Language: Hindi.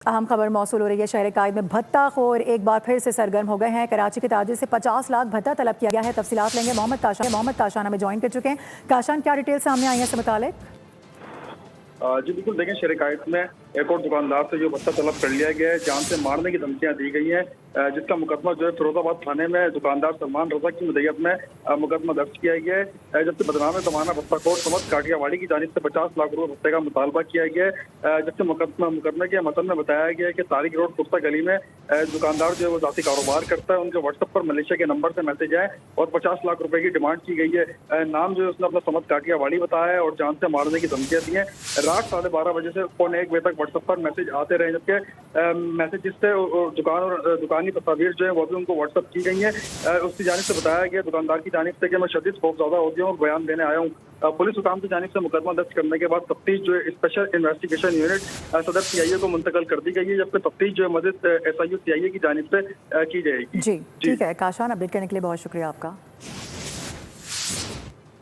अहम खबर मौसूल हो रही है। शहर कायद में भत्ताखोर एक बार फिर से सरगर्म हो गए हैं। कराची के ताजिर से 50 लाख भत्ता तलब किया गया है। तफसीलात लेंगे। मोहम्मद ताशान हमें ज्वाइन कर चुके हैं। काशान, क्या डिटेल सामने आई है इससे मुतालिक? जी बिल्कुल, देखें शहर कायद में एक और दुकानदार से जो भत्ता तलब कर लिया गया है, जान से मारने की धमकियां दी गई हैं, जिसका मुकदमा जो है फिरोजाबाद थाने में दुकानदार सलमान रजा की मुद्दत में मुकदमा दर्ज किया गया है। जबकि बदनाम तमाना भत्ताखोर समझ काटियावाड़ी की जानिब से 50 लाख रुपए भत्ते का मुतालबा किया गया है। जबकि मुकदमे के मतन में बताया गया है कि तारिक रोड पुरसा गली में दुकानदार जो है वो जाती कारोबार करता है। उनके व्हाट्सएप पर मलेशिया के नंबर से मैसेज आए और 50 लाख रुपए की डिमांड की गई है। नाम जो है उसने अपना समझ काटियावाड़ी बताया है और जान से मारने की धमकियां दी हैं। रात 12:30 बजे से पौने 1 बजे तक व्हाट्सएप पर मैसेज आते रहे, जबकि मैसेज से दुकान और दुकान की तस्वीर जो है वो भी उनको व्हाट्सएप की गई है। उसकी जानिब से बताया गया दुकानदार की जानिब से कि मैं शदीद खौफज़दा हो गया हूँ और बयान देने आया हूँ। पुलिस हुकाम की जानिब से मुकदमा दर्ज करने के बाद तफ्तीश जो है स्पेशल इन्वेस्टिगेशन यूनिट सदर CIA को मुंतकिल कर दी गई है, जबकि तफ्तीश जो है मज़ीद SIU CIA की जानिब से की जाएगी। जी ठीक है काशान, अपडेट करने के लिए बहुत शुक्रिया आपका।